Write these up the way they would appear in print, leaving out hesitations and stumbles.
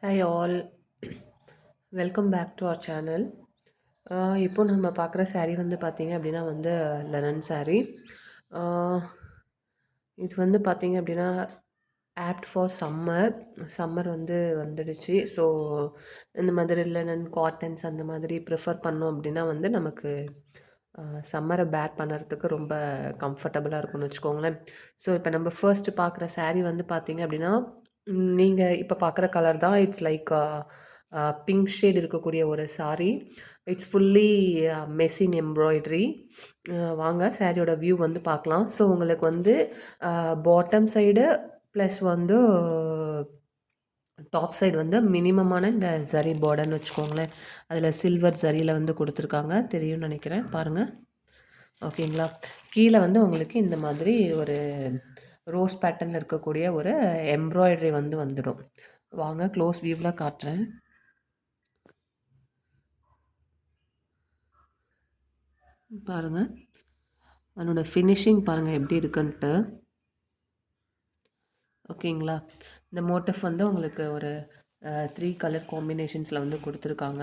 Hi all, welcome back to our channel. இப்போ நம்ம பார்க்குற saree வந்து பார்த்தீங்க அப்படின்னா வந்து லெனன் saree. இது வந்து பார்த்தீங்க அப்படின்னா ஆப்ட் ஃபார் சம்மர். சம்மர் வந்து வந்துடுச்சு. ஸோ இந்த மாதிரி லெனன் காட்டன்ஸ் அந்த மாதிரி ப்ரிஃபர் பண்ணோம் அப்படின்னா வந்து நமக்கு சம்மரை பேர் பண்ணுறதுக்கு ரொம்ப கம்ஃபர்டபுளாக இருக்கும்னு வச்சுக்கோங்களேன். ஸோ இப்போ நம்ம ஃபர்ஸ்ட் பார்க்குற saree வந்து பார்த்தீங்க அப்படின்னா நீங்கள் இப்போ பார்க்குற கலர் தான். இட்ஸ் லைக் பிங்க் ஷேட் இருக்கக்கூடிய ஒரு saree. It's fully machine embroidery. வாங்க சாரியோட வியூ வந்து பார்க்கலாம். ஸோ உங்களுக்கு வந்து பாட்டம் சைடு ப்ளஸ் வந்து டாப் சைடு வந்து மினிமமான இந்த ஜரி பார்டர்னு வச்சுக்கோங்களேன். அதில் சில்வர் ஜரியில் வந்து கொடுத்துருக்காங்க, தெரியும்னு நினைக்கிறேன். பாருங்கள், ஓகேங்களா. கீழே வந்து உங்களுக்கு இந்த மாதிரி ஒரு ரோஸ் பேட்டர்னில் இருக்கக்கூடிய ஒரு எம்ப்ராய்டரி வந்து வந்துடும். வாங்க க்ளோஸ் வியூவில் காட்டுறேன். பாருங்கள், அதனோட ஃபினிஷிங் பாருங்கள் எப்படி இருக்குன்ட்டு. ஓகேங்களா. இந்த மோட்டிஃப் வந்து உங்களுக்கு ஒரு 3 கலர் காம்பினேஷன்ஸில் வந்து கொடுத்துருக்காங்க.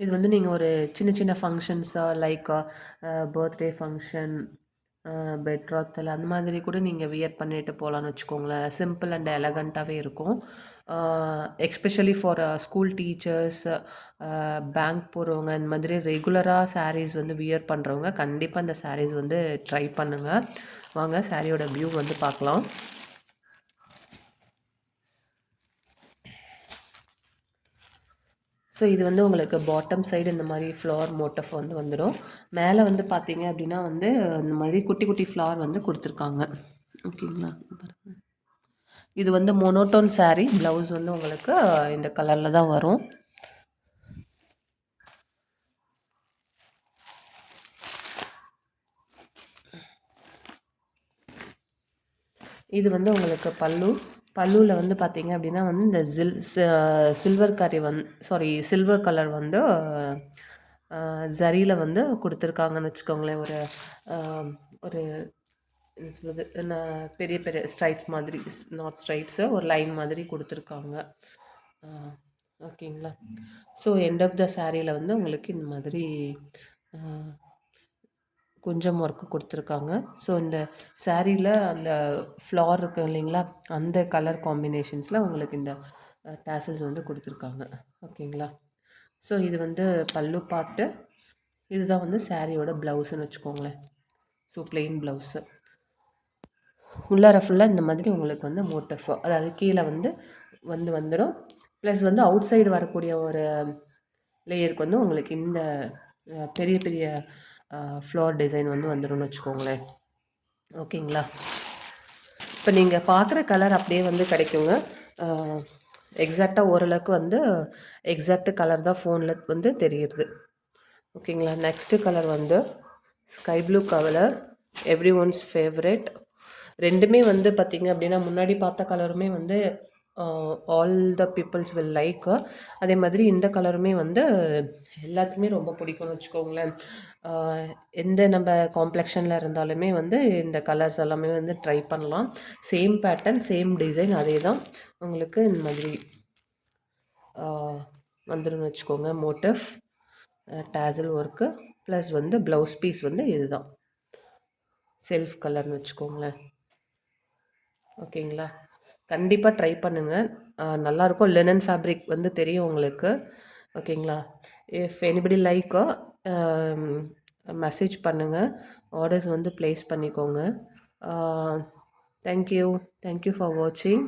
இது வந்து நீங்கள் ஒரு சின்ன சின்ன ஃபங்க்ஷன்ஸாக லைக் பர்த்டே ஃபங்க்ஷன், பெட்ராத்தல் அந்த மாதிரி கூட நீங்கள் வியர் பண்ணிட்டு போகலான்னு வச்சுக்கோங்களேன். சிம்பிள் அண்ட் எலகண்ட்டாகவே இருக்கும். Especially for school teachers, bank போகிறவங்க, இந்த மாதிரி ரெகுலராக சாரீஸ் வந்து வியர் பண்ணுறவங்க கண்டிப்பாக இந்த சாரீஸ் வந்து ட்ரை பண்ணுங்கள். வாங்க சாரியோட வியூ வந்து பார்க்கலாம். ஸோ இது வந்து உங்களுக்கு பாட்டம் சைடு இந்த மாதிரி ஃப்ளவர் மோட்டிஃப் வந்து வந்துடும். மேலே வந்து பார்த்தீங்க அப்படின்னா வந்து இந்த மாதிரி குட்டி குட்டி ஃப்ளவர் வந்து கொடுத்துருக்காங்க. ஓகேங்களா. இது வந்து மோனோட்டோன் saree. ப்ளவுஸ் வந்து உங்களுக்கு இந்த கலரில் தான் வரும். இது வந்து உங்களுக்கு பல்லுவில் வந்து பார்த்தீங்க அப்படின்னா வந்து இந்த சில்வர் கரி சில்வர் கலர் வந்து ஜரியில் வந்து கொடுத்துருக்காங்கன்னு வச்சுக்கோங்களேன். ஒரு ஒரு என்ன சொல்கிறது, பெரிய பெரிய ஸ்ட்ரைப்ஸ் மாதிரி, நாட் ஸ்ட்ரைப்ஸு, ஒரு லைன் மாதிரி கொடுத்துருக்காங்க. ஓகேங்களா. ஸோ எண்ட் ஆஃப் த சாரியில் வந்து உங்களுக்கு இந்த மாதிரி கொஞ்சம் ஒர்க்கு கொடுத்துருக்காங்க. ஸோ இந்த சாரியில் அந்த ஃப்ளார் இருக்கு இல்லைங்களா, அந்த கலர் காம்பினேஷன்ஸில் உங்களுக்கு இந்த டேசல்ஸ் வந்து கொடுத்துருக்காங்க. ஓகேங்களா. ஸோ இது வந்து பல்லு பார்ட்டு. இதுதான் வந்து சாரியோட ப்ளவுஸுன்னு வச்சுக்கோங்களேன். So plain blouse. உள்ளார ஃபுல்லாக இந்த மாதிரி உங்களுக்கு வந்து மோட்டிஃப், அதாவது கீழே வந்து வந்துடும். ப்ளஸ் வந்து அவுட் சைடு வரக்கூடிய ஒரு லேயருக்கு வந்து உங்களுக்கு இந்த பெரிய பெரிய ஃப்ளவர் டிசைன் வந்து வந்துடும்னு வச்சுக்கோங்களேன். ஓகேங்களா. இப்போ நீங்கள் பார்க்குற கலர் அப்படியே வந்து கிடைக்குங்க. எக்ஸாக்டாக ஓரளவுக்கு வந்து எக்ஸாக்ட் கலர் தான் ஃபோனில் வந்து தெரியுது. ஓகேங்களா. நெக்ஸ்ட்டு கலர் வந்து sky blue colour, every ones favourite. ரெண்டுமே வந்து பார்த்திங்க அப்படின்னா முன்னாடி பார்த்த கலருமே வந்து all the peoples will like. அதே மாதிரி இந்த கலருமே வந்து எல்லாத்துக்குமே ரொம்ப பிடிக்கும்னு வச்சுக்கோங்களேன். எந்த நம்ம காம்ப்ளெக்ஷனில் இருந்தாலுமே வந்து இந்த கலர்ஸ் எல்லாமே வந்து ட்ரை பண்ணலாம். சேம் பேட்டர்ன், சேம் டிசைன், அதே தான் உங்களுக்கு இந்த மாதிரி வந்துடும் வச்சுக்கோங்க. மோட்டிஃப், டேசல் ஒர்க்கு, ப்ளஸ் வந்து ப்ளவுஸ் பீஸ் வந்து இதுதான் செல்ஃப் கலர்னு வச்சுக்கோங்களேன். ஓகேங்களா. கண்டிப்பாக ட்ரை பண்ணுங்கள், நல்லாயிருக்கும். லினன் ஃபேப்ரிக் வந்து தெரியும் உங்களுக்கு. ஓகேங்களா. இஃப் எனிபடி லைக் மெசேஜ் பண்ணுங்கள், ஆர்டர்ஸ் வந்து ப்ளேஸ் பண்ணிக்கோங்க. தேங்க்யூ ஃபார் வாட்சிங்.